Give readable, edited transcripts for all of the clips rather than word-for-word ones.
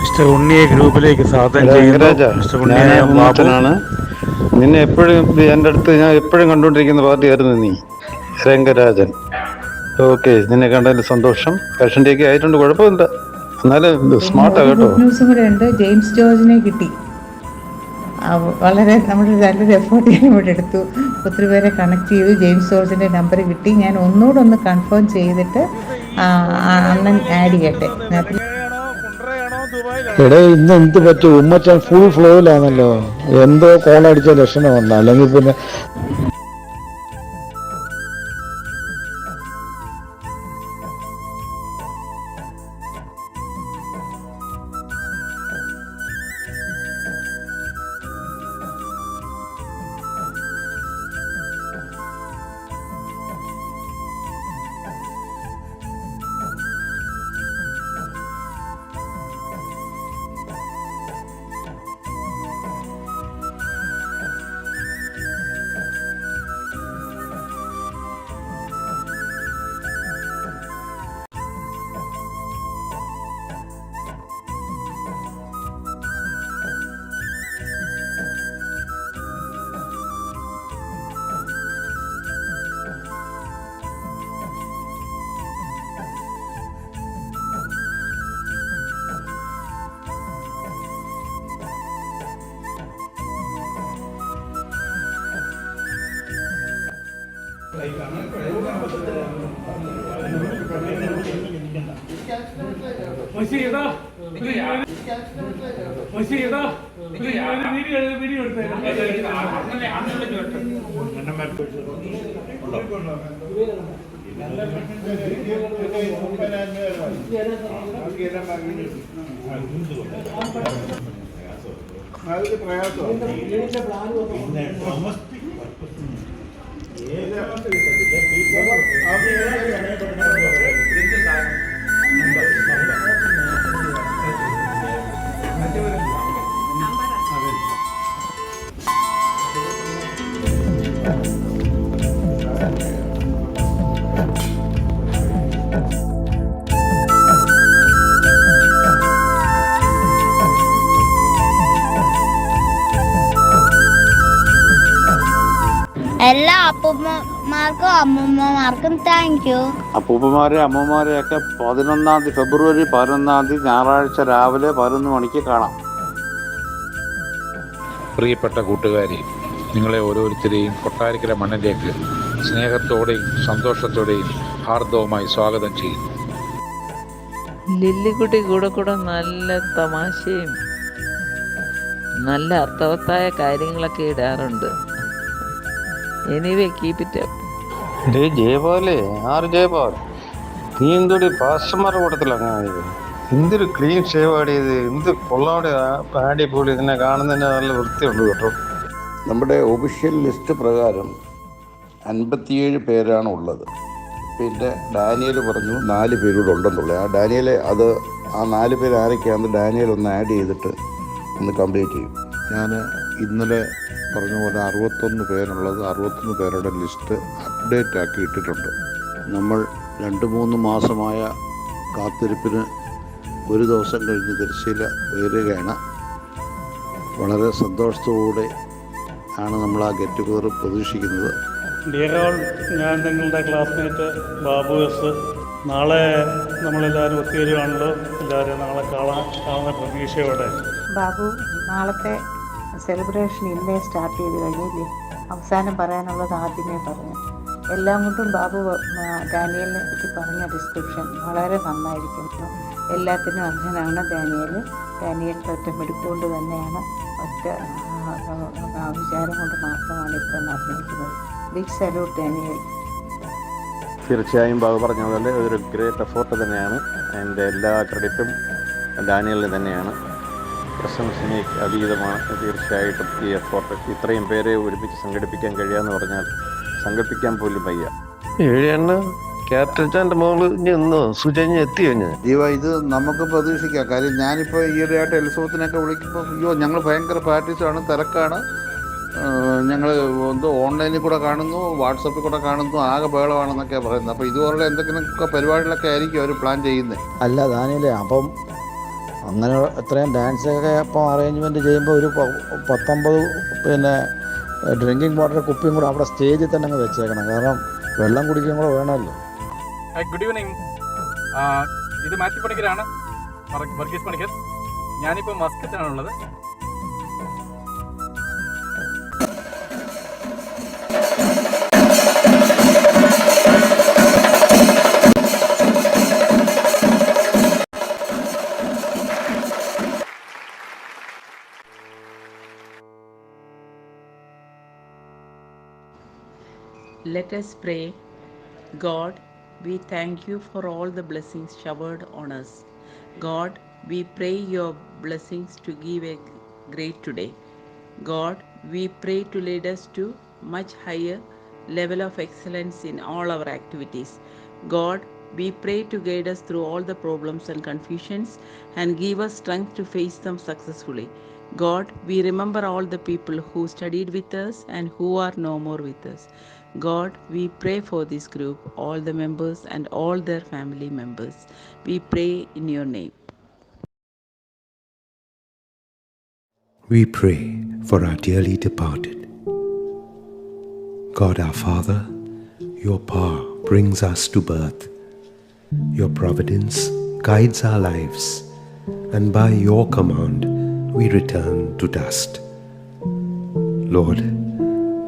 Mister ഉണ്ണിയെ ഗ്രൂപ്പിലേക്ക് സ്വാഗതം ചെയ്യുന്നു. മിസ്റ്റർ ഉണ്ണിയാണ്. നിന്നെ എപ്പോഴും എൻ്റെ അടുത്ത് ഞാൻ എപ്പോഴും കണ്ടുകൊണ്ടിരിക്കുന്ന പാർട്ടിയായിരുന്നു നീ, രംഗരാജൻ. ഓക്കെ, നിന്നെ കണ്ടതിന് സന്തോഷം. ഫാഷൻ്റെയൊക്കെ ആയിട്ടുണ്ട്, കുഴപ്പമില്ല. എന്നാലും സ്മാർട്ടാ കേട്ടോ. ന്യൂസും കൂടെ ഉണ്ട്. ജെയിംസ് ജോർജിനെ കിട്ടി. വളരെ നമ്മൾ നല്ലൊരു എഫേർട്ട് ഇവിടെ എടുത്തു. ഒത്തിരി പേരെ കണക്ട് ചെയ്തു. ജെയിംസ് ജോർജിൻ്റെ നമ്പർ കിട്ടി. ഞാൻ ഒന്നുകൂടെ കൺഫേം ചെയ്തിട്ട് അണ്ണൻ ആഡ് ചെയ്യട്ടെ. എടേ, ഇന്ന് എന്ത് പറ്റും? ഉമ്മച്ചാൻ ഫുൾ ഫ്ലോയിലാണല്ലോ. എന്തോ കോളടിച്ച ലക്ഷണം വന്ന, അല്ലെങ്കിൽ പിന്നെ എല്ലാ അപ്പൂപ്പന്മാർക്കും അമ്മൂമ്മമാർക്കും താങ്ക് യു. അപ്പൂപ്പന്മാരെ അമ്മമാരെയൊക്കെ 11 ഫെബ്രുവരി 11 ഞായറാഴ്ച രാവിലെ 11 മണിക്ക് കാണാം. പ്രിയപ്പെട്ട കൂട്ടുകാരി, നിങ്ങളെ ഓരോരുത്തരെയും കൊട്ടാരക്കര മണ്ണിലേക്ക് സ്നേഹത്തോടെയും സന്തോഷത്തോടെയും ഹാർദവുമായി സ്വാഗതം ചെയ്യുന്നു. ലില്ലിക്കുട്ടി കൂടെ നല്ല തമാശയും നല്ല അർത്ഥവത്തായ കാര്യങ്ങളൊക്കെ ഇടാറുണ്ട്. Anyway keep it up. ജയപാലേ, ആറ് ജയപാൽ, നീ എന്തൊരു പാസ്റ്റർമാരുടെ കൂട്ടത്തിൽ അങ്ങനെ എന്തൊരു ക്ലീൻ ഷേവ് ആടിയത്, എന്ത് കൊള്ളാടെ ആടിപ്പോളി. ഇതിനെ കാണുന്നതിന് നല്ല വൃത്തിയുള്ളൂ കേട്ടോ. നമ്മുടെ ഒഫീഷ്യൽ ലിസ്റ്റ് പ്രകാരം 57 പേരാണ് ഉള്ളത്. പിന്നെ ഡാനിയൽ പറഞ്ഞു 4 പേരൂടെ ഉണ്ടെന്നുള്ളത്. ആ ഡാനിയലെ ആ 4 പേര് ആരൊക്കെയാണെന്ന് ഡാനിയൽ ഒന്ന് ആഡ് ചെയ്തിട്ട് ഒന്ന് കംപ്ലീറ്റ് ചെയ്യും. ഞാൻ ഇന്നലെ പറഞ്ഞ പോലെ 61 പേരുള്ളത്, 61 പേരുടെ ലിസ്റ്റ് അപ്ഡേറ്റ് ആക്കി ഇട്ടിട്ടുണ്ട്. നമ്മൾ 2-3 മാസമായ കാത്തിരിപ്പിന് ഒരു ദിവസം കഴിഞ്ഞ് തിരശ്ശീല ഉയരുകയാണ്. വളരെ സന്തോഷത്തോടെ ആണ് നമ്മൾ ആ ഗെറ്റ് ടുഗദർ പ്രതീക്ഷിക്കുന്നത്. ഡിയർ ഓൾ, ഞാൻ നിങ്ങളുടെ ക്ലാസ്മേറ്റ് ബാബു എസ്. നാളെ നമ്മളെല്ലാവരും ഒത്തുവരുവാണല്ലോ. എല്ലാവരും നാളെ കാണുന്ന പ്രതീക്ഷയോടെ. ബാബു, നാളത്തെ സെലിബ്രേഷൻ ഇന്നേ സ്റ്റാർട്ട് ചെയ്ത് കഴിഞ്ഞില്ലേ? അവസാനം പറയാനുള്ളത് ആദ്യമേ പറഞ്ഞു. എല്ലാം കൊണ്ടും ബാബു ഡാനിയലിനെ പറ്റി പറഞ്ഞ ഡിസ്ക്രിപ്ഷൻ വളരെ നന്നായിരിക്കുന്നു. എല്ലാത്തിനും അർഹനാണ് ഡാനിയലിൻ്റെ ഒറ്റ മിടുക്കൊണ്ട് തന്നെയാണ്, ഒറ്റ വിചാരം കൊണ്ട് മാത്രമാണ് ഇത്ര നടന്നിരിക്കുന്നത്. Big salute Daniel. തീർച്ചയായും ബാബു പറഞ്ഞ പോലെ ഒരു ഗ്രേറ്റ് എഫോർട്ട് തന്നെയാണ്. എൻ്റെ എല്ലാ ക്രെഡിറ്റും ഡാനിയലിന് തന്നെയാണ്. പ്രശംസനീയ അതീതമാണ് തീർച്ചയായിട്ടും ഈ എഫോർട്ട്. ഇത്രയും പേരെ ഒരുമിച്ച് സംഘടിപ്പിക്കാൻ കഴിയാന്ന് പറഞ്ഞാൽ സങ്കല്പിക്കാൻ പോലും വയ്യ. ക്യാപ്റ്റൻ്റെ മോള് ഇന്ന് സുജഞ്ഞ് എത്തിയോ? ഇത് നമുക്ക് പ്രതീക്ഷിക്കാം. കാര്യം ഞാനിപ്പോൾ ഈയിടെയായിട്ട് ഉത്സവത്തിനൊക്കെ വിളിക്കുമ്പോൾ ഞങ്ങൾ ഭയങ്കര പ്രാക്ടീസാണ്, തിരക്കാണ്, ഞങ്ങൾ എന്തോ ഓൺലൈനിൽ കൂടെ കാണുന്നു, വാട്സപ്പിൽ കൂടെ കാണുന്നു, ആകെ ബഹളമാണെന്നൊക്കെയാണ് പറയുന്നത്. അപ്പോൾ ഇതുപോലുള്ള എന്തെങ്കിലുമൊക്കെ പരിപാടികളൊക്കെ ആയിരിക്കും അവർ പ്ലാൻ ചെയ്യുന്നത്. അല്ല ദാനിയല്ലേ, അപ്പം അങ്ങനെ എത്രയും ഡാൻസൊക്കെ അപ്പം അറേഞ്ച്മെൻറ്റ് ചെയ്യുമ്പോൾ ഒരു 19 ഡ്രിങ്കിങ് വാട്ടർ കുപ്പിയും കൂടെ അവിടെ സ്റ്റേജിൽ തന്നെ അങ്ങ് വെച്ചേക്കണം. കാരണം വെള്ളം കുടിക്കുകയും കൂടെ വേണമല്ലോ. Good evening. ഇത് മാത്യു പണിക്കരാണ്, വർഗീസ് പണിക്കർ. ഞാനിപ്പോൾ മസ്കറ്റിലാണുള്ളത്. Let us pray. God, we thank you for all the blessings showered on us. God, we pray your blessings to give a great today. God, we pray to lead us to much higher level of excellence in all our activities. God, we pray to guide us through all the problems and confusions and give us strength to face them successfully. God, we remember all the people who studied with us and who are no more with us. God, we pray for this group, all the members and all their family members. We pray in your name. We pray for our dearly departed. God our Father, your power brings us to birth. Your providence guides our lives, and by your command we return to dust. Lord,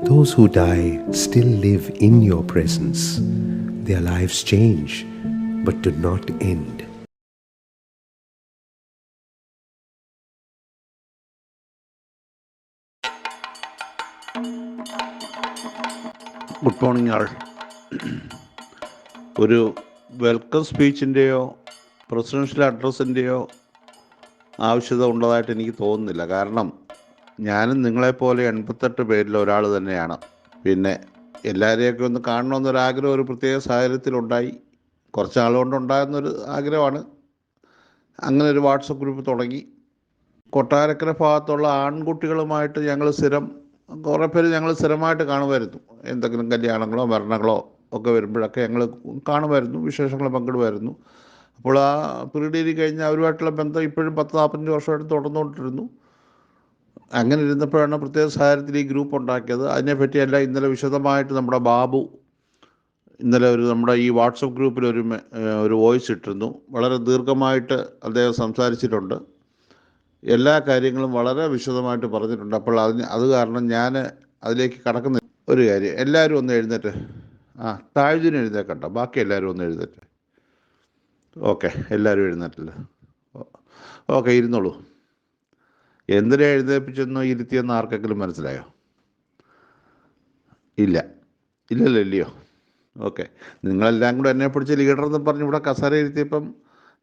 those who die still live in your presence. Their lives change, but do not end. Good morning ആൾ. ഒരു welcome സ്പീച്ചിൻ്റെയോ presidential അഡ്രസ്സിൻ്റെയോ ആവശ്യത ഉള്ളതായിട്ട് എനിക്ക് തോന്നുന്നില്ല. കാരണം ഞാനും നിങ്ങളെപ്പോലെ 88 പേരിൽ ഒരാൾ തന്നെയാണ്. പിന്നെ എല്ലാവരെയൊക്കെ ഒന്ന് കാണണമെന്നൊരാഗ്രഹം ഒരു പ്രത്യേക സാഹചര്യത്തിലുണ്ടായി. കുറച്ച് നാളുകൊണ്ടുണ്ടാകുന്നൊരു ആഗ്രഹമാണ്. അങ്ങനെ ഒരു വാട്സപ്പ് ഗ്രൂപ്പ് തുടങ്ങി. കൊട്ടാരക്കര ഭാഗത്തുള്ള ആൺകുട്ടികളുമായിട്ട് കുറേ പേര് ഞങ്ങൾ സ്ഥിരമായിട്ട് കാണുമായിരുന്നു. എന്തെങ്കിലും കല്യാണങ്ങളോ മരണങ്ങളോ ഒക്കെ വരുമ്പോഴൊക്കെ ഞങ്ങൾ കാണുമായിരുന്നു, വിശേഷങ്ങൾ പങ്കിടുമായിരുന്നു. അപ്പോൾ ആ പ്രീഡിഗ്രി കഴിഞ്ഞ് അവരുമായിട്ടുള്ള ബന്ധം ഇപ്പോഴും 10-45 വർഷമായിട്ട് തുടർന്നുകൊണ്ടിരുന്നു. അങ്ങനെ ഇരുന്നപ്പോഴാണ് പ്രത്യേക സാഹചര്യത്തിൽ ഈ ഗ്രൂപ്പ് ഉണ്ടാക്കിയത്. അതിനെപ്പറ്റിയല്ല ഇന്നലെ വിശദമായിട്ട് നമ്മുടെ ബാബു ഇന്നലെ നമ്മുടെ ഈ വാട്സപ്പ് ഗ്രൂപ്പിൽ ഒരു വോയിസ് ഇട്ടിരുന്നു. വളരെ ദീർഘമായിട്ട് അദ്ദേഹം സംസാരിച്ചിട്ടുണ്ട്. എല്ലാ കാര്യങ്ങളും വളരെ വിശദമായിട്ട് പറഞ്ഞിട്ടുണ്ട്. അപ്പോൾ അത് കാരണം ഞാൻ അതിലേക്ക് കടക്കുന്ന ഒരു കാര്യം, എല്ലാവരും ഒന്ന് എഴുന്നേറ്റ്. താഴ്ചന് എഴുന്നേക്കണ്ട, ബാക്കി എല്ലാവരും ഒന്ന് എഴുന്നേറ്റ്. ഓക്കെ, എല്ലാവരും എഴുന്നേറ്റില്ല. ഓക്കെ, ഇരുന്നോളൂ. എന്തിനാ എഴുന്നേൽപ്പിച്ചെന്നോ ഇരുത്തിയെന്നോ ആർക്കെങ്കിലും മനസ്സിലായോ? ഇല്ലല്ലോ. ഓക്കെ, നിങ്ങളെല്ലാം കൂടെ എന്നെ പിടിച്ച് ലീഡറെന്ന് പറഞ്ഞ് ഇവിടെ കസേര ഇരുത്തിയപ്പം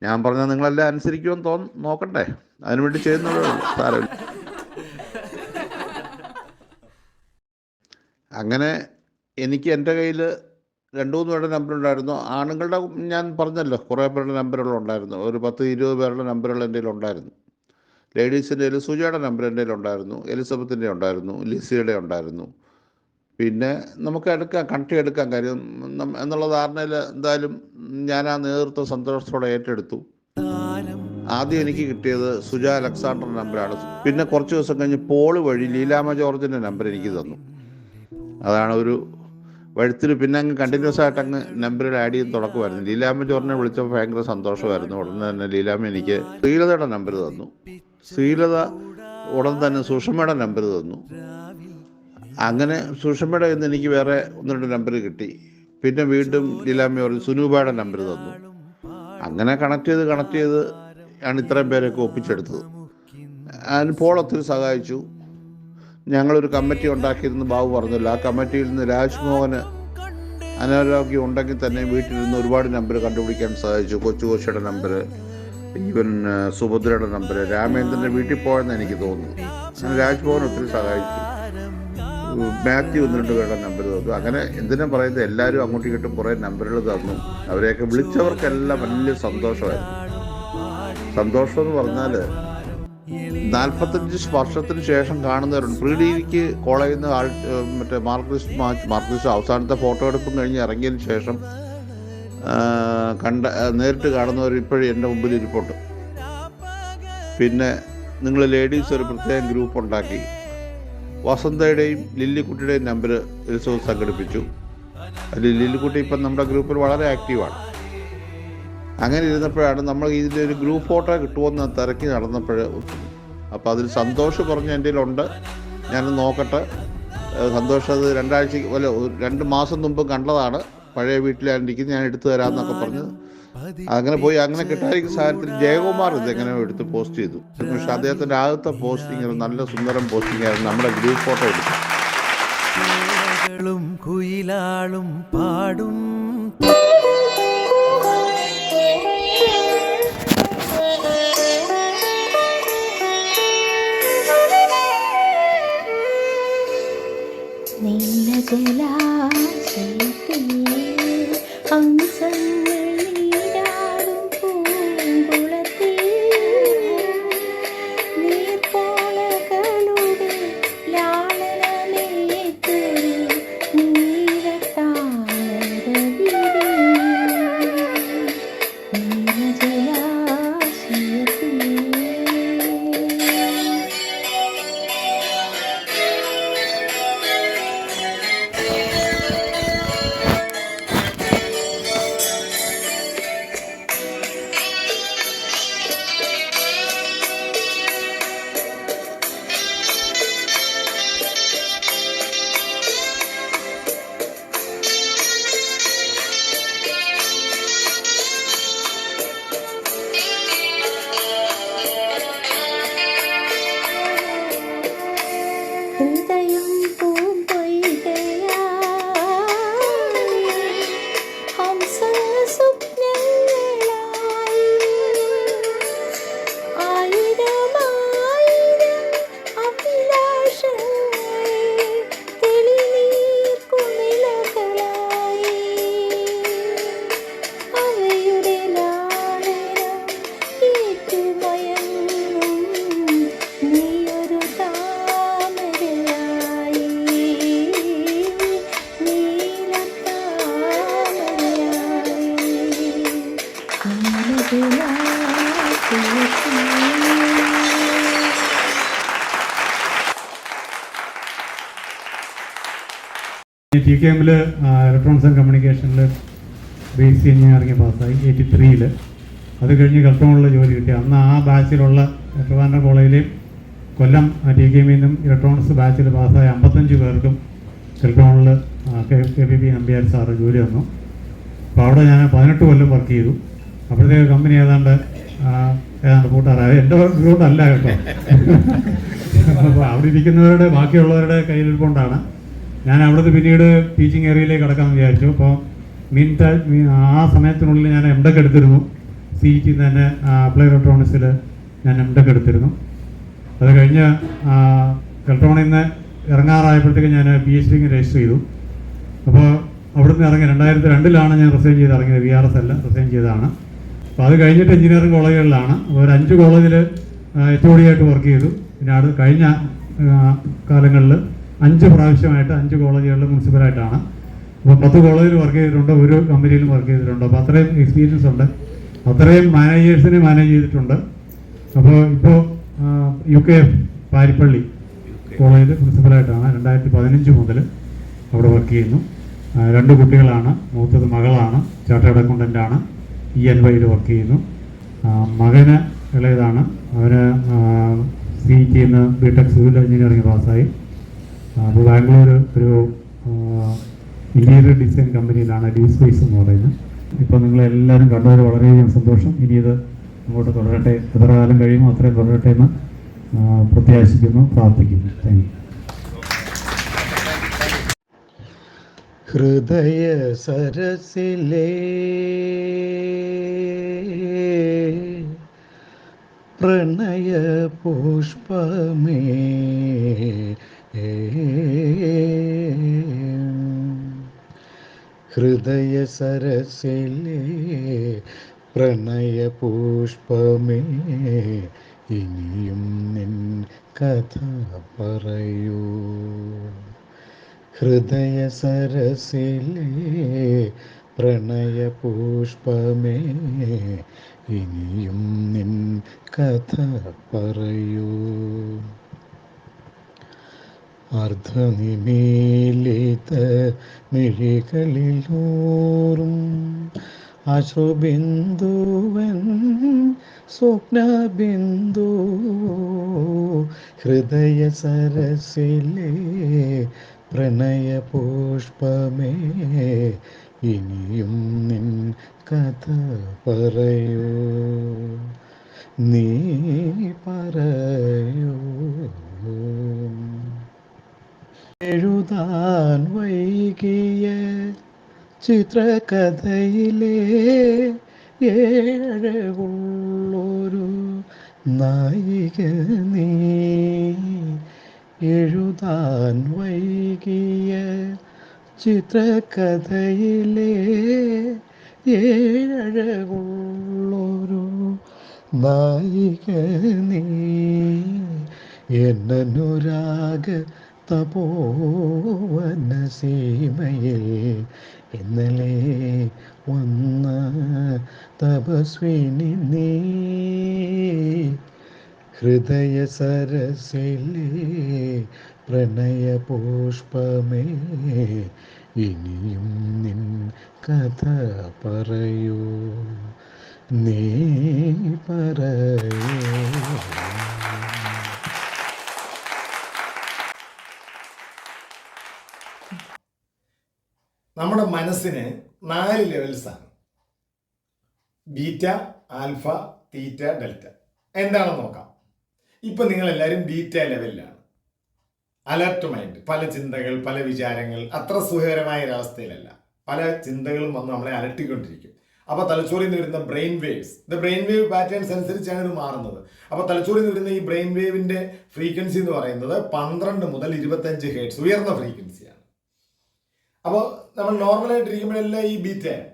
ഞാൻ പറഞ്ഞാൽ നിങ്ങളെല്ലാം അനുസരിക്കുമെന്ന് നോക്കണ്ടേ? അതിനുവേണ്ടി ചെയ്യുന്നത് സാരമില്ല. അങ്ങനെ എനിക്ക് എൻ്റെ കയ്യിൽ 2-3 പേരുടെ നമ്പറുണ്ടായിരുന്നു. ആണുങ്ങളുടെ ഞാൻ പറഞ്ഞല്ലോ കുറേ പേരുടെ നമ്പറുകളുണ്ടായിരുന്നു. ഒരു 10-20 പേരുടെ നമ്പറുകൾ എൻ്റെ കയ്യിലുണ്ടായിരുന്നു. ലേഡീസിൻ്റെ കയ്യിൽ സുജയുടെ നമ്പർ എൻ്റെ കയ്യിലുണ്ടായിരുന്നു, എലിസബത്തിൻ്റെ ഉണ്ടായിരുന്നു, ലിസിയുടെ ഉണ്ടായിരുന്നു. പിന്നെ നമുക്ക് കണക്ട് എടുക്കാൻ കാര്യം എന്നുള്ള ധാരണയിൽ എന്തായാലും ഞാൻ ആ നേതൃത്വം സന്തോഷത്തോടെ ഏറ്റെടുത്തു. ആദ്യം എനിക്ക് കിട്ടിയത് സുജ അലക്സാണ്ടർ നമ്പറാണ്. പിന്നെ കുറച്ച് ദിവസം കഴിഞ്ഞ് പോള് വഴി ലീലാമ്മ ജോർജിൻ്റെ നമ്പർ എനിക്ക് തന്നു. അതാണ് ഒരു വഴുത്തിൽ. പിന്നെ അങ്ങ് കണ്ടിന്യൂസ് ആയിട്ട് അങ്ങ് നമ്പറിൽ ആഡ് ചെയ്ത് തുടക്കമായിരുന്നു. ലീലാമ്മ ജോർജിനെ വിളിച്ചപ്പോൾ ഭയങ്കര സന്തോഷമായിരുന്നു. ഉടനെ തന്നെ ലീലാമ്മ എനിക്ക് ശ്രീലതയുടെ നമ്പർ തന്നു. ശ്രീലത ഉടൻ തന്നെ സുഷമയുടെ നമ്പർ തന്നു. അങ്ങനെ സുഷമയുടെ നിന്ന് എനിക്ക് വേറെ 1-2 നമ്പർ കിട്ടി. പിന്നെ വീണ്ടും ലീലാമ്മ ജോർജ് സുനൂബയുടെ നമ്പർ തന്നു. അങ്ങനെ കണക്ട് ചെയ്ത് ആണ് ഇത്രയും പേരെയൊക്കെ ഒപ്പിച്ചെടുത്തത്. അതിന് പോൾ ഒത്തിരി സഹായിച്ചു. ഞങ്ങളൊരു കമ്മിറ്റി ഉണ്ടാക്കിയിരുന്നു, ബാബു പറഞ്ഞല്ലോ. ആ കമ്മിറ്റിയിൽ നിന്ന് രാജ്മോഹന് അനാരോഗ്യം ഉണ്ടെങ്കിൽ തന്നെ വീട്ടിലിരുന്ന് ഒരുപാട് നമ്പർ കണ്ടുപിടിക്കാൻ സഹായിച്ചു. കൊച്ചുകോശയുടെ നമ്പർ, ഈവൻ സുഭദ്രയുടെ നമ്പർ, രാമേന്ദ്രൻ്റെ വീട്ടിൽ പോയെന്ന് എനിക്ക് തോന്നുന്നു. അങ്ങനെ രാജ്മോഹൻ ഒത്തിരി സഹായിച്ചു. മാത്യു 1-2 പേരുടെ നമ്പർ തന്നു. അങ്ങനെ എന്തിനാ പറയുന്നത്, എല്ലാവരും അങ്ങോട്ടും ഇങ്ങോട്ടും കുറേ നമ്പറുകൾ തന്നു. അവരെയൊക്കെ വിളിച്ചവർക്കെല്ലാം വലിയ സന്തോഷമായിരുന്നു. സന്തോഷം എന്ന് പറഞ്ഞാൽ 45 വർഷത്തിന് ശേഷം കാണുന്നവരുണ്ട്. പ്രീ ഡിഗ്രിക്ക് കോളേജിൽ നിന്ന് മറ്റേ മാർക്സിസ്റ്റ് അവസാനത്തെ ഫോട്ടോ എടുപ്പും കഴിഞ്ഞ് ഇറങ്ങിയതിന് ശേഷം നേരിട്ട് കാണുന്നവർ ഇപ്പോഴും എൻ്റെ മുമ്പിൽ ഇരിപ്പുണ്ട്. പിന്നെ നിങ്ങൾ ലേഡീസ് ഒരു പ്രത്യേകം ഗ്രൂപ്പ് ഉണ്ടാക്കി വസന്തയുടെയും ലില്ലിക്കുട്ടിയുടെയും നമ്പർ ഉത്സവം സംഘടിപ്പിച്ചു. അതിൽ ലില്ലിക്കുട്ടി ഇപ്പം നമ്മുടെ ഗ്രൂപ്പിൽ വളരെ ആക്റ്റീവാണ്. അങ്ങനെ ഇരുന്നപ്പോഴാണ് നമ്മൾ ഇതിൻ്റെ ഒരു ഗ്രൂപ്പ് ഫോട്ടോ കിട്ടുമെന്ന് തിരക്കി നടന്നപ്പോൾ, അപ്പോൾ അതിൽ സന്തോഷ് പറഞ്ഞ് എൻ്റെ കയ്യിലുണ്ട്, ഞാനത് നോക്കട്ടെ. സന്തോഷ് അത് 2 മാസം മുമ്പ് കണ്ടതാണ്, പഴയ വീട്ടിലായിരിക്കുന്നത്, ഞാൻ എടുത്തു തരാമെന്നൊക്കെ പറഞ്ഞ് അങ്ങനെ പോയി. അങ്ങനെ കിട്ടാതിരിക്കുന്ന സാഹചര്യത്തിൽ ജയകുമാർ ഇതെങ്ങനെ എടുത്ത് പോസ്റ്റ് ചെയ്തു. പക്ഷെ അദ്ദേഹത്തിൻ്റെ ആദ്യത്തെ പോസ്റ്റിംഗ് ഒരു നല്ല സുന്ദരം പോസ്റ്റിംഗ് ആയിരുന്നു, നമ്മുടെ ഗ്രൂപ്പ് ഫോട്ടോ എടുത്തു. കുയിലാളും പാടും നീലജലാശയത്തിൽ ഹംസങ്ങൾ നീരാടും പൂങ്കുളത്തിൽ നീർപ്പോളകളുടെ ലാളനമേറ്റ് ഹൃദയം പൂമ്പൊയ്കയായി ഹംസ സ്വപ്നങ്ങളായി ആയിരമായിരം അഭിലാഷങ്ങൾ തെളിനീർ കുമിളകളായി അവയുടെ ലാളനം ഏറ്റുമയങ്ങും നീയൊരു TKM ഇലക്ട്രോണിക്സ് ആൻഡ് കമ്മ്യൂണിക്കേഷനിൽ BSc എഞ്ചിനീയറിംഗ് പാസ്സായി 83. അത് കഴിഞ്ഞ് കൽപ്പണിൽ ജോലി കിട്ടി. അന്ന് ആ ബാച്ചിലുള്ള ട്രിവാൻഡ്രം കോളേജിലെയും കൊല്ലം TKM നിന്നും ഇലക്ട്രോണിക്സ് ബാച്ചിൽ പാസ്സായ 55 പേർക്കും കൽപ്പണിൽ KPP നമ്പ്യാർ സാറ് ജോലി വന്നു. അപ്പോൾ അവിടെ ഞാൻ 18 കൊല്ലം വർക്ക് ചെയ്തു. അപ്പോഴത്തേക്ക് കമ്പനി ഏതാണ്ട് കൂട്ടാറായത് എൻ്റെ ഗ്രൂപ്പല്ല കേട്ടോ. അപ്പോൾ അവിടെ ഇരിക്കുന്നവരുടെ ബാക്കിയുള്ളവരുടെ കയ്യിലിരിക്കൊണ്ടാണ് ഞാൻ അവിടുത്തെ പിന്നീട് ടീച്ചിങ് ഏരിയയിലേക്ക് കടക്കാമെന്ന് വിചാരിച്ചു. അപ്പോൾ ആ സമയത്തിനുള്ളിൽ ഞാൻ MTech എടുത്തിരുന്നു. CET തന്നെ അപ്ലൈ ഇലക്ട്രോണിക്സിൽ ഞാൻ MTech എടുത്തിരുന്നു. അത് കഴിഞ്ഞ് ഇലക്ട്രോണിൽ നിന്ന് ഇറങ്ങാറായപ്പോഴത്തേക്ക് ഞാൻ PhD രജിസ്റ്റർ ചെയ്തു. അപ്പോൾ അവിടുന്ന് ഇറങ്ങി 2002 ഞാൻ റിസൈൻ ചെയ്ത് ഇറങ്ങിയത്. VRS അല്ല, റിസൈൻ ചെയ്തതാണ്. അപ്പോൾ അത് കഴിഞ്ഞിട്ട് എഞ്ചിനീയറിംഗ് കോളേജുകളിലാണ് ഒരു 5 കോളേജിൽ HOD ആയിട്ട് വർക്ക് ചെയ്തു. പിന്നെ അത് കഴിഞ്ഞ കാലങ്ങളിൽ 5 പ്രാവശ്യമായിട്ട് 5 കോളേജുകളിൽ മുനിസിപ്പലായിട്ടാണ്. അപ്പോൾ 10 കോളേജിൽ വർക്ക് ചെയ്തിട്ടുണ്ട്, ഒരു കമ്പനിയിലും വർക്ക് ചെയ്തിട്ടുണ്ട്. അപ്പോൾ അത്രയും എക്സ്പീരിയൻസ് ഉണ്ട്, അത്രയും മാനേജേഴ്സിനെ മാനേജ് ചെയ്തിട്ടുണ്ട്. അപ്പോൾ ഇപ്പോൾ UK പാരിപ്പള്ളി കോളേജിൽ പ്രിൻസിപ്പലായിട്ടാണ് 2015 മുതൽ അവിടെ വർക്ക് ചെയ്യുന്നു. 2 കുട്ടികളാണ്. മൂത്തത് മകളാണ്, ചാർട്ടേഡ് അക്കൗണ്ടൻ്റാണ്, ENYയിൽ വർക്ക് ചെയ്യുന്നു. മകന് ഇളയതാണ്, അവന് CET BTech സിവിൽ എഞ്ചിനീയറിംഗ് പാസ്സായി. അപ്പോൾ ബാംഗ്ലൂർ ഒരു ഇന്റീരിയർ ഡിസൈൻ കമ്പനിയിലാണ്, DSpace എന്ന് പറയുന്നത്. ഇപ്പോൾ നിങ്ങളെല്ലാവരും കണ്ടതിൽ വളരെയധികം സന്തോഷം. ഇനി ഇത് അങ്ങോട്ട് തുടരട്ടെ, എത്ര കാലം കഴിയുമോ അത്രയും തുടരട്ടെ എന്ന് പ്രത്യാശിക്കുന്നു, പ്രാർത്ഥിക്കുന്നു. Thank you. ഹൃദയ സരസിലേ പ്രണയ പുഷ്പമേ ഹൃദയ സരസിലേ പ്രണയ പുഷ്പമേ ഇനിയും നിൻ കഥ പറയൂ. ഹൃദയ സരസിലെ പ്രണയപുഷ്പമേ, ഇനിയും നിൻ കഥ പറയൂ. അർദ്ധനിമീലിത മിഴികളിലൂറും അശ്രുബിന്ദുവൻ സ്വപ്നബിന്ദു. ഹൃദയ സരസിലെ പ്രണയപുഷ്പമേ, ഇനിയും നിൻ കഥ പറയൂ. നീ പറയൂ. എഴുതാൻ വൈകിയ ചിത്രകഥയിലെ ഏഴകുള്ളൊരു നായിക നീ. എഴുതാൻ വൈകിയ ചിത്രകഥയിലെ ഏഴകുള്ളൊരു നായിക നീ. എന്നനുരാഗ തപോവന സീമയിൽ ഇന്നലെ വന്ന തപസ്വിനി നീ. ഹൃദയ സരസിലെ പ്രണയപുഷ്പമേ, ഇനിയും നിൻ കഥ പറയൂ. നീ പറയൂ. നമ്മുടെ മനസ്സിന് 4 ലെവൽസാണ്: ബീറ്റ, ആൽഫ, തീറ്റ, ഡെൽറ്റ. എന്താണെന്ന് നോക്കാം. ഇപ്പം നിങ്ങളെല്ലാവരും ബീറ്റ ലെവലിലാണ്. അലർട്ട് മൈൻഡ്, പല ചിന്തകൾ, പല വിചാരങ്ങൾ, അത്ര സുഖകരമായ ഒരവസ്ഥയിലല്ല. പല ചിന്തകളും വന്ന് നമ്മളെ അലട്ടിക്കൊണ്ടിരിക്കും. അപ്പോൾ തലച്ചോറിൽ നിന്ന് വരുന്ന brain waves, brain wave patterns അനുസരിച്ചാണ് ഇത് മാറുന്നത്. അപ്പോൾ തലച്ചോറിൽ നിന്ന് വരുന്ന ഈ ബ്രെയിൻ വേവിൻ്റെ ഫ്രീക്വൻസി എന്ന് പറയുന്നത് 12 മുതൽ 25 ഹെർട്സ് ഉയർന്ന ഫ്രീക്വൻസിയാണ്. അപ്പോൾ നമ്മൾ നോർമലായിട്ടിരിക്കുമ്പോഴെല്ലാം ഈ ബീറ്റയാണ്.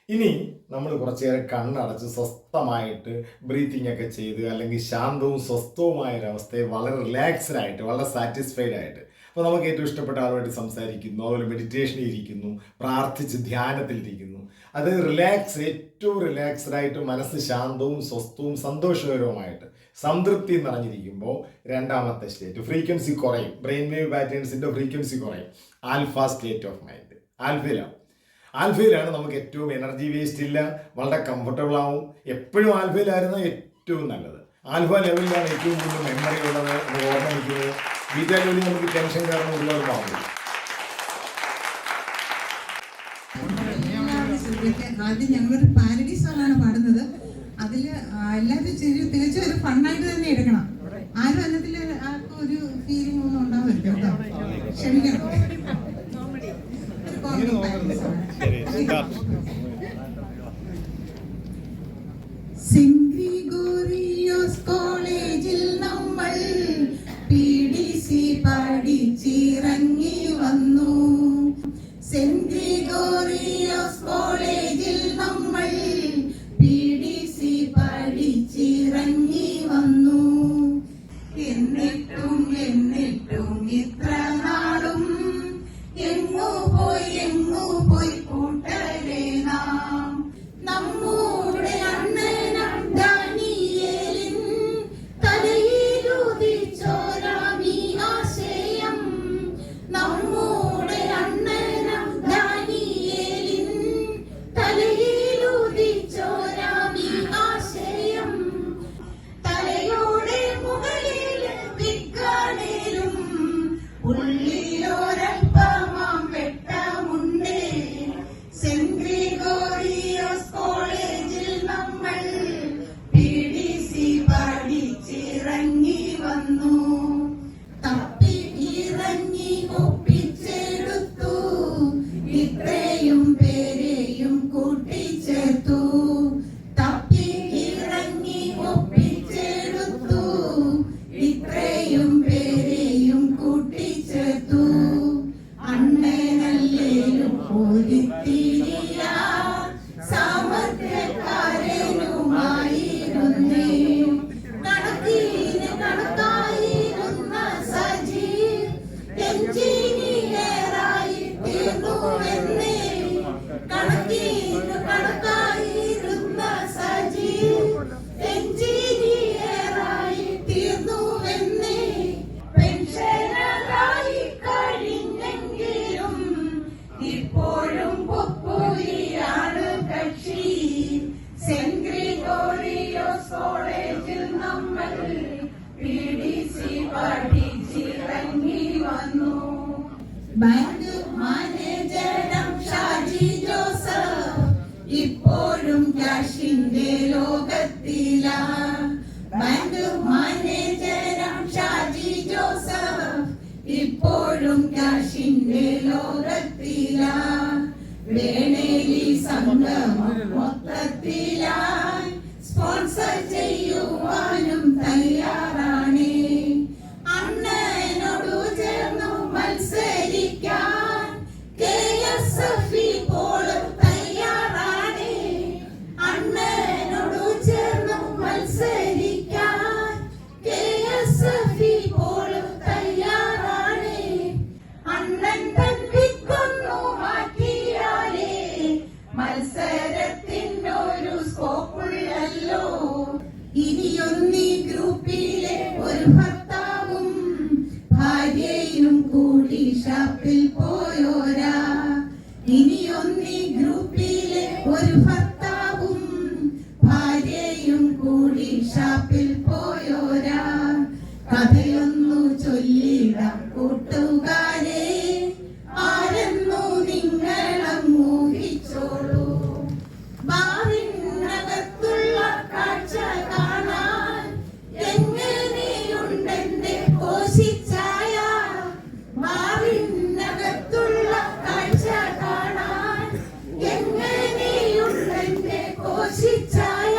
ഇനി നമ്മൾ കുറച്ചേറെ കണ്ണടച്ച് സ്വസ്ഥമായിട്ട് ബ്രീത്തിങ് ഒക്കെ ചെയ്ത്, അല്ലെങ്കിൽ ശാന്തവും സ്വസ്ഥവുമായ ഒരവസ്ഥയെ വളരെ റിലാക്സ്ഡ് ആയിട്ട്, വളരെ സാറ്റിസ്ഫൈഡ് ആയിട്ട്, അപ്പോൾ നമുക്ക് ഏറ്റവും ഇഷ്ടപ്പെട്ട ആളുമായിട്ട് സംസാരിക്കുന്നു, അതുപോലെ മെഡിറ്റേഷനിൽ ഇരിക്കുന്നു, പ്രാർത്ഥിച്ച് ധ്യാനത്തിലിരിക്കുന്നു. അത് ഏറ്റവും റിലാക്സ്ഡ് ആയിട്ട്, മനസ്സ് ശാന്തവും സ്വസ്ഥവും സന്തോഷകരവുമായിട്ട് സംതൃപ്തി നിറഞ്ഞിരിക്കുമ്പോൾ രണ്ടാമത്തെ സ്റ്റേറ്റ് ഫ്രീക്വൻസി കുറയും. ബ്രെയിൻ വേവ് പാറ്റേൺസിൻ്റെ ഫ്രീക്വൻസി കുറയും. ആൽഫ സ്റ്റേറ്റ് ഓഫ് മൈൻഡ്, ആൽഫയിലാണ് നമുക്ക് ഏറ്റവും എനർജി വേസ്റ്റ് ഇല്ല, വളരെ കംഫർട്ടബിൾ ആവും. എപ്പോഴും ആൽഫയിലായിരുന്നു ഏറ്റവും നല്ലത്. ആൽഫ ലെവലിലാണ് ഏറ്റവും കൂടുതൽ മെമ്മറി ഉള്ളത്, ഓർമ്മ വയ്ക്കുന്നത്. ബീറ്റ ലെവലിൽ നമുക്ക് ടെൻഷൻ കാരണം ഒരുപാട് പാടില്ല. ആദ്യം ഞങ്ങളൊരു പാരഡി സോങ്ങാണ് പാടുന്നത്. അതിൽ എല്ലാവരും തികച്ചും ഒരു ഫണ്ണായിട്ട് തന്നെ എടുക്കണം. ആരും അതിൽ ആർക്കും ഒരു ഫീലിംഗ് ഒന്നും ഉണ്ടാവരുത് കേട്ടോ, ക്ഷമിക്കണം. സെന്റ് ഗ്രിഗോറിയോസ് കോളേജിൽ നമ്മൾ PDC പഠിച്ചിറങ്ങി വന്നു. സെന്റ് ഗ്രിഗോറിയോസ് കോളേജിൽ നമ്മൾ PDC പഠിച്ചിറങ്ങി വന്നു. എന്നിട്ടും ഇത്ര നാളും എങ്ങു പോയി കൂട്ടരെ നാം. നമ്മുടെ അണ്ണനം ദാനിയേലിൻ തലയിലുദിച്ചോരാമീ ആശയം. നമ്മുടെ അണ്ണനം ദാനിയേലിൻ തലയിലുദിച്ചോരാമീ ആശയം. തലയോടെ മുകളിൽ വിക്കാണേലും ഉള്ളിലൊരൽപ്പമാം വെട്ടമുണ്ടേ. സെന്റ് ഗ്രിഗോറിയോസ് കോളേജിൽ നമ്മൾ PDC പഠിച്ചിറങ്ങി വന്നു. തപ്പി ഇറങ്ങി ഒപ്പിച്ചെടുത്തു, ഇത്രയും പേരെയും കൂട്ടിച്ചേർത്തു. തപ്പി ഇറങ്ങി ഒപ്പിച്ചെടുത്തു, ഇത്രയും പേരെയും കൂട്ടിച്ചേർത്തു. അണ്ണനല്ലേലും ഒരുത്തിരിയ സാമർത്ഥ്യക്കാരനുമായിരുന്നേ. നടക്കിയ വേണേലി സംഗമം മൊത്തത്തിലായി സ്പോൺസർ ചെയ്യുവാനും തയ്യാറാണേ. അണ്ണനോടു ചേർന്നു മത്സരിക്കാൻ KSF പോളും തയ്യാറാണേ. അണ്ണനോടു ചേർന്നു മത്സരിക്കാൻ KSF പോളും തയ്യാറാണേ. അണ്ണൻ തട്ടിക്കൊന്നു മാറ്റിയാലേ മത്സരത്തിനൊരു സ്കോപ്പുള്ളല്ലോ. ഇനിയൊന്നീ ഗ്രൂപ്പിലെ ഒരു ഭർത്താവും ഭാര്യയും കൂടി ഷാപ്പിൽ പോയോരാ. ഇനിയൊന്നീ ഗ്രൂപ്പിലെ ഒരു ഭർത്താവും ഭാര്യയും കൂടി ഷാപ്പിൽ പോയോരാ. കഥയൊന്നു ചൊല്ലിടാം കൂട്ടുകാരെ, ആരെന്നു നിങ്ങളങ്ങ് ഊഹിച്ചോളൂ. ബാറിനകത്തുള്ള കാഴ്ച കാണാൻ എങ്ങനെയുണ്ടെന്റെ കോശിച്ചായ. ബാറിനകത്തുള്ള കാഴ്ച കാണാൻ എങ്ങനെയുണ്ടെന്റെ കോശിച്ചായ.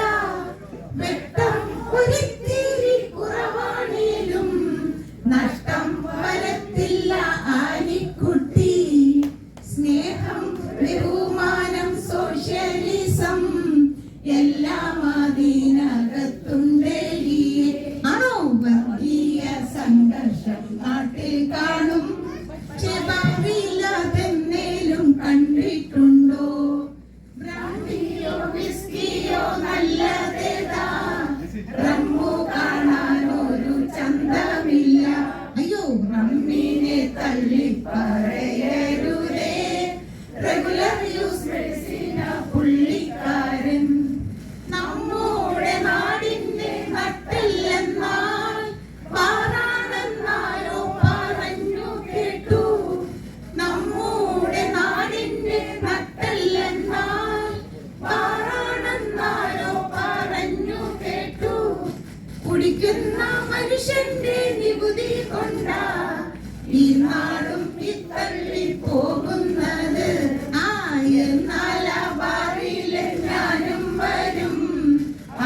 വെട്ടം ഒരിത്തിരി കുറവാണേലും നഷ്ടം വരത്തില്ല ആനിക്കുട്ടി. സ്നേഹം, ബഹുമാനം, സോഷ്യലിസം എല്ലാം അതിനകത്തുണ്ടേലിയേ. ആണോ വർഗീയ സംഘർഷം നാട്ടിൽ കാണും, പക്ഷെ ഭാവിയില്ലാതെന്നേലും കണ്ടിട്ടുണ്ടോ? ബ്രാൻഡിയോ വിസ്കിയോ നല്ലതേതാ, റമ്മു കാണാനൊരു ചന്തമില്ല. അയ്യോ, റമ്മിനെ തള്ളി പറയരുതേ, റെഗുലർ യൂസ് മെഡിസിന പുള്ളിക്കാരൻ. നമ്മുടെ നാടിന്റെ നട്ടെല്ലെന്നാൽ പാറാണെന്നാരോ പറഞ്ഞു കേട്ടു. നമ്മുടെ നാടിന്റെ നട്ടെല്ലെന്നാൽ പാറാണെന്നാരോ പറഞ്ഞു കേട്ടു. കുടിക്കുന്ന മനുഷ്യന്റെ നികുതി കൊണ്ടാ ഈ നാടും പിത്തള്ളി പോകുന്നത്. എന്നാൽ ആ ബാറിലെ ഞാനും വരും,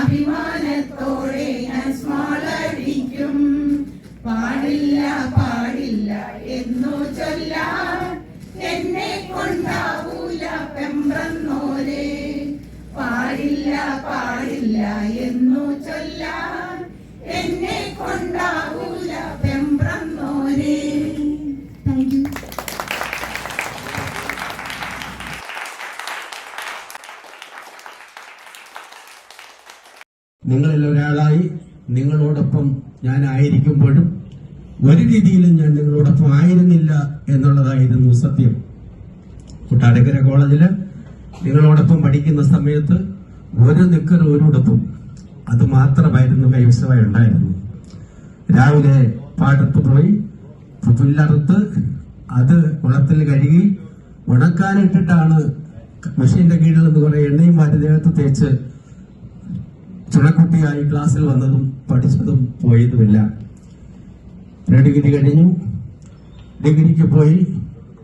അഭിമാനത്തോടെ ഞാൻ സ്മാളടിക്കും. പാടില്ല പാടില്ല എന്നു ചൊല്ലാൻ എന്നെ കൊണ്ടാവൂല പെമ്പ്രന്നോരെ. പാടില്ല പാടില്ല എന്നു ചൊല്ലാൻ എന്നെ കൊണ്ടാവൂല പെമ്പ്രന്നോരെ. Thank you. നിങ്ങളിൽ ഒരാളായി നിങ്ങളോടൊപ്പം ഞാൻ ആയിരിക്കുമ്പോഴും ഒരു രീതിയിലും ഞാൻ നിങ്ങളോടൊപ്പം ആയിരുന്നില്ല എന്നുള്ളതായിരുന്നു സത്യം. കൊട്ടാരക്കര കോളേജിൽ നിങ്ങളോടൊപ്പം പഠിക്കുന്ന സമയത്ത് ഒരു നിക്കർ ഒരു ഉടുപ്പും അത് മാത്രമായിരുന്നു കൈവശമായി ഉണ്ടായിരുന്നു. രാവിലെ പാടത്ത് പോയി പുല്ലറുത്ത് അത് കുളത്തിൽ കഴുകി ഉണക്കാനിട്ടിട്ടാണ് മെഷീന്റെ കീഴിൽ നിന്ന് കുറെ എണ്ണയും മാറ്റി ദേഹത്ത് തേച്ച് ചുണക്കുട്ടിയായി ക്ലാസ്സിൽ വന്നതും പഠിച്ചതും പോയതുമില്ല. ഡിഗ്രി കഴിഞ്ഞു, ഡിഗ്രിക്ക് പോയി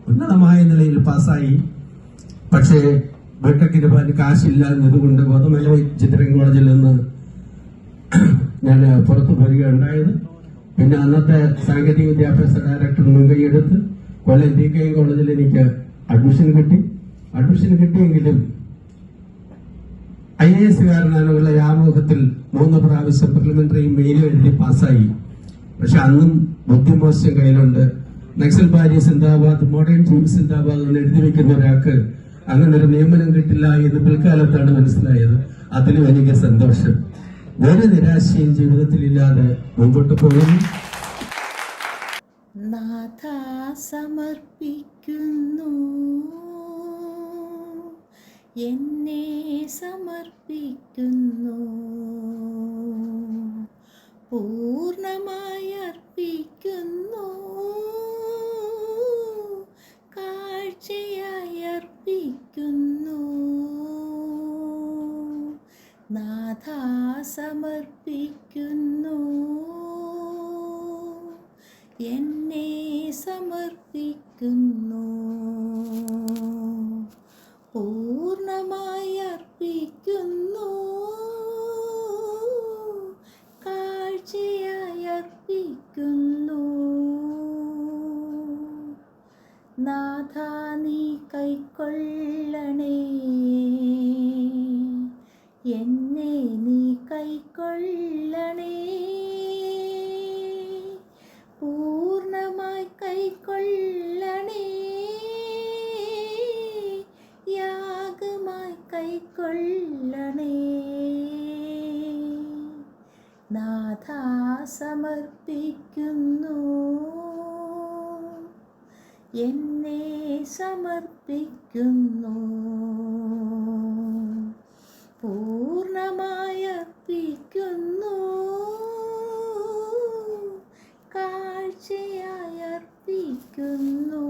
ഉന്നതമായ നിലയിൽ പാസ്സായി. പക്ഷേ ബിടെക്കിന് പോകാൻ കാശില്ല എന്നതുകൊണ്ട് ഗോതമല എഞ്ചിനീയറിംഗ് കോളേജിൽ നിന്ന് ഞാൻ പുറത്തു പോവുകയുണ്ടായത്. പിന്നെ അന്നത്തെ സാങ്കേതിക വിദ്യാഭ്യാസ ഡയറക്ടർ മുൻകൈയെടുത്ത് കൊല്ലം DKM കോളേജിൽ എനിക്ക് അഡ്മിഷൻ കിട്ടിയെങ്കിലും IAS കാരനാനുള്ള ആമുഖത്തിൽ 3 പ്രാവശ്യം പ്രിലിമിനറി മെയിലും എഴുതി പാസ്സായി. പക്ഷെ അന്നും ബുദ്ധിമോശം കയ്യിലുണ്ട്. നക്സൽ ബാരി സിന്ദാബാദ്, മോഡേൺ ടീം സിന്ദാബാദ് എന്ന് എഴുതി വെക്കുന്ന ഒരാൾക്ക് അങ്ങനെ ഒരു നിയമനം കിട്ടില്ല എന്ന് പിൽക്കാലത്താണ് മനസ്സിലായത്. അതിലും എനിക്ക് സന്തോഷം. ഒരു നിരാശയും ജീവിതത്തിലില്ലാതെ മുമ്പോട്ട് പോകുന്നു. നാഥ സമർപ്പിക്കുന്നു, എന്നെ സമർപ്പിക്കുന്നു, പൂർണ്ണമായി അർപ്പിക്കുന്നു, കാഴ്ചയായി അർപ്പിക്കുന്നു. നാഥ സമർപ്പിക്കുന്നു, എന്നെ സമർപ്പിക്കുന്നു, കൈക്കൊള്ളണേ, എന്നെ നീ കൈക്കൊള്ളണേ, പൂർണ്ണമായി കൈക്കൊള്ളണേ, യാഗമായി കൈക്കൊള്ളണേ. നാഥാ സമർപ്പിക്കുന്നു, എന്നെ സമർപ്പിക്കുന്നു, പൂർണ്ണമായി അർപ്പിക്കുന്നു, കാഴ്ചയായി അർപ്പിക്കുന്നു.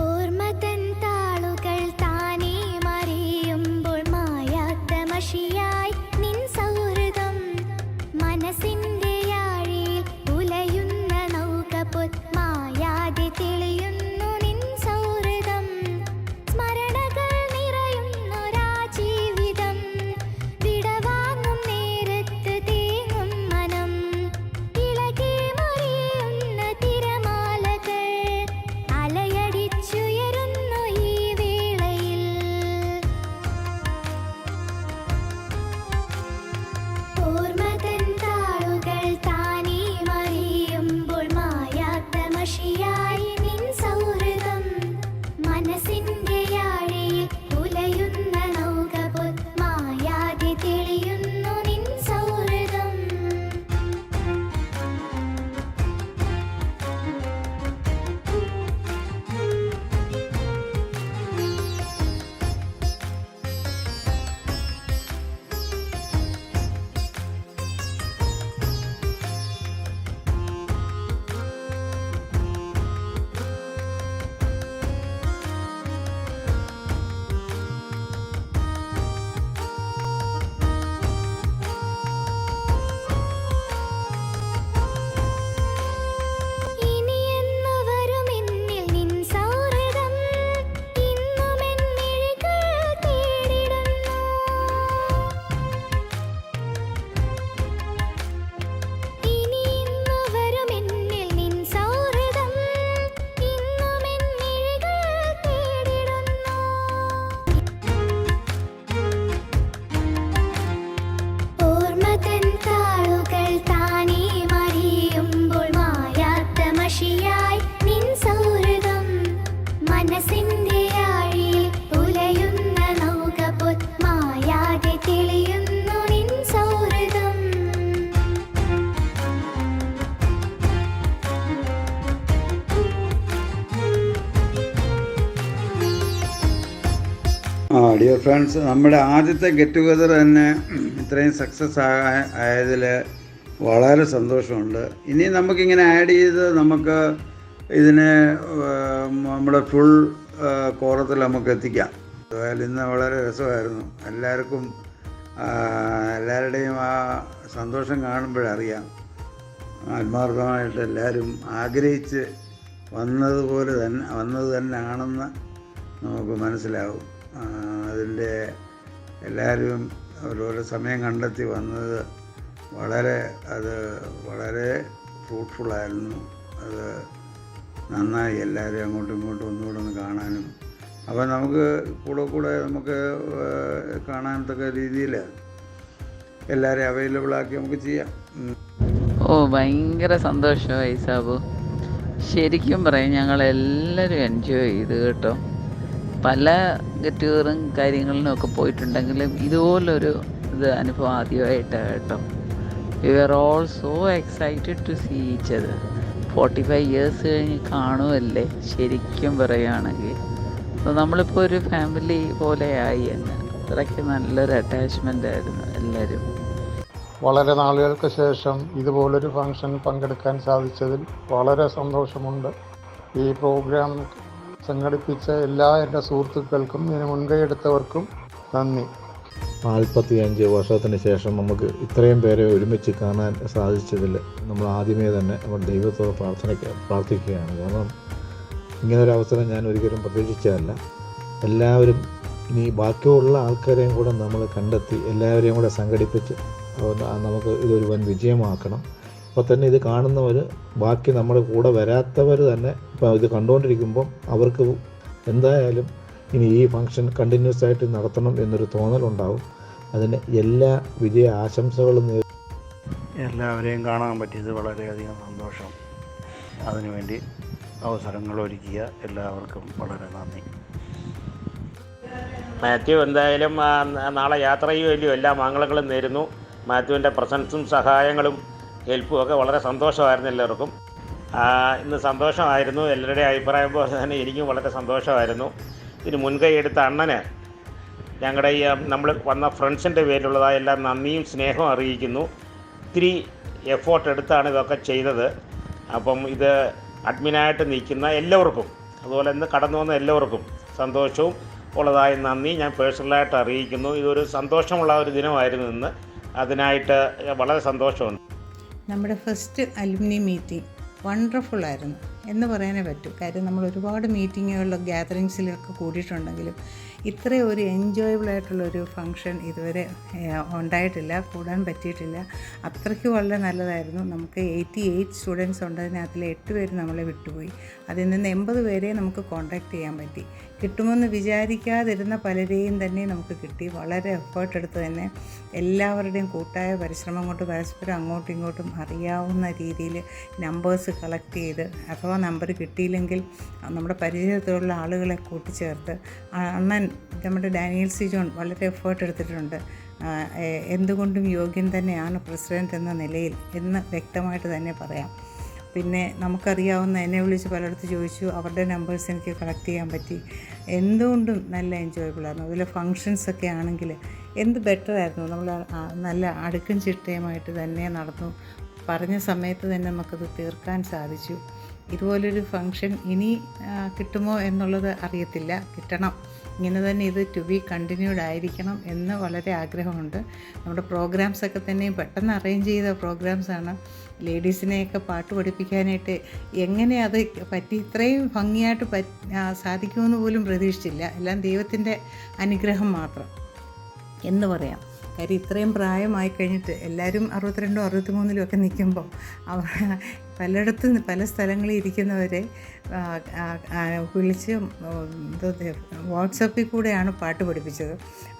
ഓർമ്മതൻ താളുകൾ താനേ മറിയുമ്പോൾ മായാത്ത മഷിയായി നിൻ സൗഹൃദം, മനസ്സിൻ്റെ യാഴിയിൽ ഉലയുന്ന നൗകപോൽ മായാതെ തെളിയുന്നു നിൻ സൗഹൃദം. സ്മരണകൾ നിറയുന്നൊരാ ജീവിതം, വിടവാങ്ങും നേരത്ത് തേങ്ങും മനം, ഇളകി മറിയുന്ന തിരമാലകൾ അലയടിച്ചുയരുന്നു ഈ വേളയിൽ. ഓർമ്മതൻ താളുകൾ താനേ മറിയുമ്പോൾ മായാത്ത മഷിയായി നിൻ സൗഹൃദം, മനസ്സിൻ്റെ യാഴിയിൽ ഉലയുന്ന നൗകപോൽ മായാതെ തെളിയുന്നു നിൻ സൗഹൃദം. ഇനിയെന്നു വരുമെന്നിൽ നിൻ സൗഹൃദം, ഇന്നുമെൻ മിഴികൾ തേടിടുന്നു. ഇനിയെന്നു വരുമെന്നിൽ നിൻ സൗഹൃദം, ഇന്നുമെൻ മിഴികൾ തേടിടുന്നു. ഓർമ്മതൻ താളുകൾ താനേ മറിയുമ്പോൾ മായാത്ത മഷിയായി നിൻ സൗഹൃദം, മനസ്സിൻ്റെ യാഴിയിൽ ഉലയുന്ന നൗകപോൽ മായാതെ തെളിയുന്നു നിൻ സൗഹൃദം. ഡിയർ ഫ്രണ്ട്സ്, നമ്മുടെ ആദ്യത്തെ ഗെറ്റ് ടുഗദർ തന്നെ ഇത്രയും സക്സസ് ആയതിൽ വളരെ സന്തോഷമുണ്ട്. ഇനി നമുക്കിങ്ങനെ ആഡ് ചെയ്ത് നമുക്ക് ഇതിനെ നമ്മുടെ ഫുൾ കോറത്തിൽ നമുക്ക് എത്തിക്കാം. അതുപോലെ ഇന്ന് വളരെ രസമായിരുന്നു. എല്ലാവരുടെയും ആ സന്തോഷം കാണുമ്പോഴറിയാം ആത്മാർത്ഥമായിട്ട് എല്ലാവരും ആഗ്രഹിച്ച് വന്നത് തന്നെ ആണെന്ന് നമുക്ക് മനസ്സിലാവും. അതിൻ്റെ എല്ലാവരും ഓരോരോ സമയം കണ്ടെത്തി വന്നത് വളരെ ഫ്രൂട്ട്ഫുള്ളായിരുന്നു. അത് നന്നായി. എല്ലാവരും അങ്ങോട്ടും ഇങ്ങോട്ടും ഒന്നുകൂടെ ഒന്ന് കാണാനും അപ്പോൾ നമുക്ക് കൂടെ നമുക്ക് കാണാനത്തക്ക രീതിയിൽ എല്ലാവരെയും അവൈലബിളാക്കി നമുക്ക് ചെയ്യാം. ഭയങ്കര സന്തോഷമായി സാബു. ശരിക്കും പറയും ഞങ്ങളെല്ലാവരും എൻജോയ് ചെയ്തു കേട്ടോ. പല ഗെറ്റ് ടുഗദറും കാര്യങ്ങളിലും ഒക്കെ പോയിട്ടുണ്ടെങ്കിലും ഇതുപോലൊരു അനുഭവം ആദ്യമായിട്ടാണ് കേട്ടോ. We are all so excited to see each other. 45 years കഴിഞ്ഞ് കാണുമല്ലേ ശരിക്കും പറയുകയാണെങ്കിൽ. അപ്പോൾ നമ്മളിപ്പോൾ ഒരു ഫാമിലി പോലെയായി എന്ന്. അത്രയ്ക്ക് നല്ലൊരു അറ്റാച്ച്മെൻ്റ് ആയിരുന്നു എല്ലാവരും. വളരെ നാളുകൾക്ക് ശേഷം ഇതുപോലൊരു ഫംഗ്ഷൻ പങ്കെടുക്കാൻ സാധിച്ചതിൽ വളരെ സന്തോഷമുണ്ട്. ഈ പ്രോഗ്രാം സംഘടിപ്പിച്ച എല്ലാ എൻ്റെ സുഹൃത്തുക്കൾക്കും ഇതിന് മുൻകൈയെടുത്തവർക്കും നന്ദി. 45 വർഷത്തിന് ശേഷം നമുക്ക് ഇത്രയും പേരെ ഒരുമിച്ച് കാണാൻ സാധിച്ചതിൽ നമ്മൾ ആദ്യമേ തന്നെ നമ്മൾ ദൈവത്തോട് പ്രാർത്ഥിക്കുകയാണ്. കാരണം ഇങ്ങനൊരവസരം ഞാൻ ഒരിക്കലും പ്രതീക്ഷിച്ചതല്ല. എല്ലാവരും ഇനി ബാക്കിയുള്ള ആൾക്കാരെയും കൂടെ നമ്മൾ കണ്ടെത്തി എല്ലാവരെയും കൂടെ സംഘടിപ്പിച്ച് നമുക്ക് ഇതൊരു വൻ വിജയമാക്കണം. അപ്പോൾ തന്നെ ഇത് കാണുന്നവർ, ബാക്കി നമ്മുടെ കൂടെ വരാത്തവർ തന്നെ ഇപ്പോൾ ഇത് കണ്ടുകൊണ്ടിരിക്കുമ്പം അവർക്ക് എന്തായാലും ഇനി ഈ ഫംഗ്ഷൻ കണ്ടിന്യൂസ് ആയിട്ട് നടത്തണം എന്നൊരു തോന്നലുണ്ടാവും. അതിന് എല്ലാ വിജയ ആശംസകളും എല്ലാവരെയും കാണാൻ പറ്റിയത് വളരെയധികം സന്തോഷം. അതിനുവേണ്ടി അവസരങ്ങൾ ഒരുക്കിയ എല്ലാവർക്കും വളരെ നന്ദി. മാത്യു എന്തായാലും നാളെ യാത്ര ചെയ്യുമല്ലോ, എല്ലാ മംഗളങ്ങളും നേരുന്നു. മാത്യുവിൻ്റെ പ്രസൻസും സഹായങ്ങളും ഹെൽപ്പും ഒക്കെ വളരെ സന്തോഷമായിരുന്നു എല്ലാവർക്കും. ഇന്ന് സന്തോഷമായിരുന്നു. എല്ലാവരുടെയും അഭിപ്രായം പോലെ തന്നെ എനിക്കും വളരെ സന്തോഷമായിരുന്നു. ഇതിന് മുൻകൈ എടുത്ത അണ്ണന് ഞങ്ങളുടെ ഈ നമ്മൾ വന്ന ഫ്രണ്ട്സിൻ്റെ പേരിലുള്ളതായ എല്ലാ നന്ദിയും സ്നേഹവും അറിയിക്കുന്നു. ഒത്തിരി എഫേർട്ട് എടുത്താണ് ഇതൊക്കെ ചെയ്തത്. അപ്പം ഇത് അഡ്മിനായിട്ട് നിൽക്കുന്ന എല്ലാവർക്കും, അതുപോലെ ഇന്ന് കടന്നു വന്ന എല്ലാവർക്കും സന്തോഷവും ഉള്ളതായ നന്ദി ഞാൻ പേഴ്സണലായിട്ട് അറിയിക്കുന്നു. ഇതൊരു സന്തോഷമുള്ള ഒരു ദിനമായിരുന്നു ഇന്ന്. അതിനായിട്ട് വളരെ സന്തോഷമുണ്ട്. നമ്മുടെ ഫസ്റ്റ് അലുമിനി മീറ്റിംഗ് വണ്ടർഫുള്ളായിരുന്നു എന്ന് പറയാനേ പറ്റൂ. കാര്യം നമ്മൾ ഒരുപാട് മീറ്റിങ്ങുകളിലും ഗ്യാതറിങ്സിലൊക്കെ കൂടിയിട്ടുണ്ടെങ്കിലും ഇത്രയും ഒരു എൻജോയബിളായിട്ടുള്ളൊരു ഫങ്ഷൻ ഇതുവരെ ഉണ്ടായിട്ടില്ല, കൂടാൻ പറ്റിയിട്ടില്ല. അത്രയ്ക്ക് വളരെ നല്ലതായിരുന്നു. നമുക്ക് 88 സ്റ്റുഡൻസ് ഉണ്ട്. അതിനകത്തിൽ 8 പേര് നമ്മളെ വിട്ടുപോയി. അതിൽ നിന്ന് 80 പേരെ നമുക്ക് കോൺടാക്റ്റ് ചെയ്യാൻ പറ്റി. കിട്ടുമെന്ന് വിചാരിക്കാതിരുന്ന പലരെയും തന്നെ നമുക്ക് കിട്ടി. വളരെ എഫേർട്ട് എടുത്ത് തന്നെ എല്ലാവരുടെയും കൂട്ടായ പരിശ്രമം കൊണ്ട് പരസ്പരം അങ്ങോട്ടും ഇങ്ങോട്ടും അറിയാവുന്ന രീതിയിൽ നമ്പേഴ്സ് കളക്ട് ചെയ്ത്, അഥവാ നമ്പർ കിട്ടിയില്ലെങ്കിൽ നമ്മുടെ പരിചയത്തിലുള്ള ആളുകളെ കൂട്ടിച്ചേർത്ത് അണ്ണൻ നമ്മുടെ ഡാനിയൽ സി ജോൺ വളരെ എഫേർട്ട് എടുത്തിട്ടുണ്ട്. എന്തുകൊണ്ടും യോഗ്യൻ തന്നെയാണ് പ്രസിഡൻറ്റ് എന്ന നിലയിൽ എന്ന് വ്യക്തമായിട്ട് തന്നെ പറയാം. പിന്നെ നമുക്കറിയാവുന്ന എന്നെ വിളിച്ച് പലയിടത്ത് ചോദിച്ചു, അവരുടെ നമ്പേഴ്സ് എനിക്ക് കളക്ട് ചെയ്യാൻ പറ്റി. എന്തുകൊണ്ടും നല്ല എൻജോയബിളായിരുന്നു. അതുപോലെ ഫങ്ഷൻസൊക്കെ ആണെങ്കിൽ എന്ത് ബെറ്ററായിരുന്നു. നമ്മൾ നല്ല അടുക്കും ചിട്ടയുമായിട്ട് തന്നെ നടന്നു. പറഞ്ഞ സമയത്ത് തന്നെ നമുക്കത് തീർക്കാൻ സാധിച്ചു. ഇതുപോലൊരു ഫങ്ഷൻ ഇനി കിട്ടുമോ എന്നുള്ളത് അറിയത്തില്ല. കിട്ടണം. ഇങ്ങനെ തന്നെ ഇത് ടു ബി കണ്ടിന്യൂഡ് ആയിരിക്കണം എന്ന് വളരെ ആഗ്രഹമുണ്ട്. നമ്മുടെ പ്രോഗ്രാംസൊക്കെ തന്നെയും പെട്ടെന്ന് അറേഞ്ച് ചെയ്ത പ്രോഗ്രാംസാണ്. ലേഡീസിനെയൊക്കെ പാട്ട് പഠിപ്പിക്കാനായിട്ട് എങ്ങനെ അത് പറ്റി ഇത്രയും ഭംഗിയായിട്ട് സാധിക്കുമെന്ന് പോലും പ്രതീക്ഷിച്ചില്ല. എല്ലാം ദൈവത്തിൻ്റെ അനുഗ്രഹം മാത്രം എന്ന് പറയാം. കാര്യം ഇത്രയും പ്രായമായി കഴിഞ്ഞിട്ട് എല്ലാവരും 62 63 ഒക്കെ നിൽക്കുമ്പോൾ പലയിടത്തും പല സ്ഥലങ്ങളിൽ ഇരിക്കുന്നവരെ വിളിച്ച് വാട്സപ്പിൽ കൂടെയാണ് പാട്ട് പഠിപ്പിച്ചത്.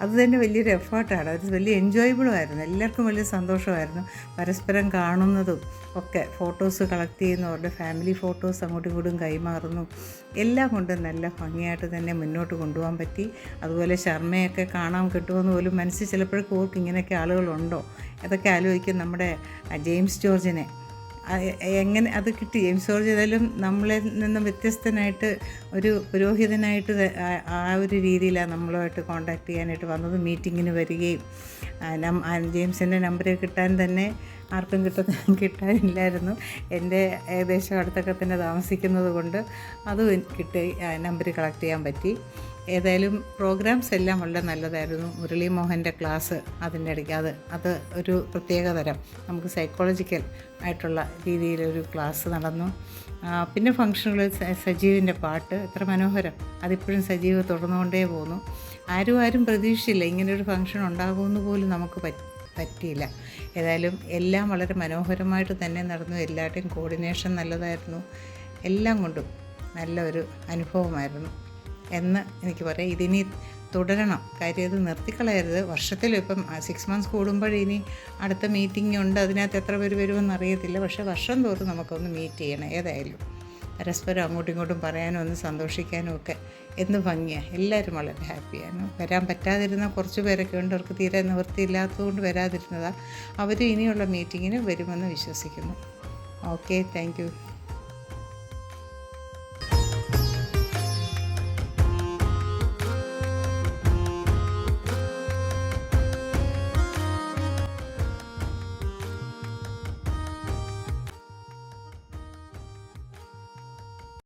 അത് തന്നെ വലിയൊരു എഫേർട്ടാണ്. അത് വലിയ എൻജോയബിളും ആയിരുന്നു. എല്ലാവർക്കും വലിയ സന്തോഷമായിരുന്നു. പരസ്പരം കാണുന്നതും ഒക്കെ, ഫോട്ടോസ് കളക്ട് ചെയ്യുന്നു, അവരുടെ ഫാമിലി ഫോട്ടോസ് അങ്ങോട്ടും ഇങ്ങോട്ടും കൈമാറുന്നു. എല്ലാം കൊണ്ടും നല്ല ഭംഗിയായിട്ട് തന്നെ മുന്നോട്ട് കൊണ്ടുപോകാൻ പറ്റി. അതുപോലെ ശർമ്മയൊക്കെ കാണാൻ കിട്ടുമെന്ന് പോലും മനസ്സിൽ ചിലപ്പോഴൊക്കെ ഓർക്കും, ഇങ്ങനെയൊക്കെ ആളുകളുണ്ടോ. അതൊക്കെ ആലോചിക്കും. നമ്മുടെ ജെയിംസ് ജോർജിനെ എങ്ങനെ അത് കിട്ടി. ജെയിംസ് ജോർജ് ഏതായാലും നമ്മളിൽ നിന്നും വ്യത്യസ്തനായിട്ട് ഒരു പുരോഹിതനായിട്ട് ആ ഒരു രീതിയിലാണ് നമ്മളുമായിട്ട് കോൺടാക്ട് ചെയ്യാനായിട്ട് വന്നത്. മീറ്റിങ്ങിന് വരികയും ജെയിംസിൻ്റെ നമ്പർ കിട്ടാൻ തന്നെ ആർക്കും കിട്ടാനില്ലായിരുന്നു. എൻ്റെ ഏകദേശം അടുത്തൊക്കെ തന്നെ താമസിക്കുന്നത് കൊണ്ട് അത് കിട്ടി, നമ്പർ കളക്ട് ചെയ്യാൻ പറ്റി. ഏതായാലും പ്രോഗ്രാംസ് എല്ലാം വളരെ നല്ലതായിരുന്നു. മുരളി മോഹൻ്റെ ക്ലാസ് അതിൻ്റെ ഇടയ്ക്ക് അത് ഒരു പ്രത്യേക തരം നമുക്ക് സൈക്കോളജിക്കൽ ആയിട്ടുള്ള രീതിയിലൊരു ക്ലാസ് നടന്നു. പിന്നെ ഫങ്ഷനുകൾ സജീവിൻ്റെ പാട്ട് എത്ര മനോഹരം. അതിപ്പോഴും സജീവ് തുടർന്നുകൊണ്ടേ പോകുന്നു. ആരും പ്രതീക്ഷിച്ചില്ല ഇങ്ങനൊരു ഫങ്ഷൻ ഉണ്ടാകുമെന്ന് പോലും നമുക്ക് പറ്റിയില്ല. ഏതായാലും എല്ലാം വളരെ മനോഹരമായിട്ട് തന്നെ നടന്നു. എല്ലാവരുടെയും കോർഡിനേഷൻ നല്ലതായിരുന്നു. എല്ലാം കൊണ്ടും നല്ല ഒരു അനുഭവമായിരുന്നു എന്ന് എനിക്ക് പറയാം. ഇതിനി തുടരണം. കാര്യം ഇത് നിർത്തിക്കളയരുത്. വർഷത്തിൽ ഇപ്പം 6 മന്ത്സ് കൂടുമ്പോഴിനി അടുത്ത മീറ്റിംഗ് ഉണ്ട്. അതിനകത്ത് എത്ര പേര് വരുമെന്ന് അറിയത്തില്ല. പക്ഷേ വർഷം തോറും നമുക്കൊന്ന് മീറ്റ് ചെയ്യണം. ഏതായാലും പരസ്പരം അങ്ങോട്ടും ഇങ്ങോട്ടും പറയാനും ഒന്ന് സന്തോഷിക്കാനും ഒക്കെ എന്ത് ഭംഗിയാണ്. എല്ലാവരും വളരെ ഹാപ്പിയാണ്. വരാൻ പറ്റാതിരുന്ന കുറച്ച് പേരൊക്കെ ഉണ്ട്. അവർക്ക് തീരെ നിവൃത്തിയില്ലാത്തതുകൊണ്ട് വരാതിരുന്നതാണ്. അവർ ഇനിയുള്ള മീറ്റിങ്ങിന് വരുമെന്ന് വിശ്വസിക്കുന്നു. Okay, thank you.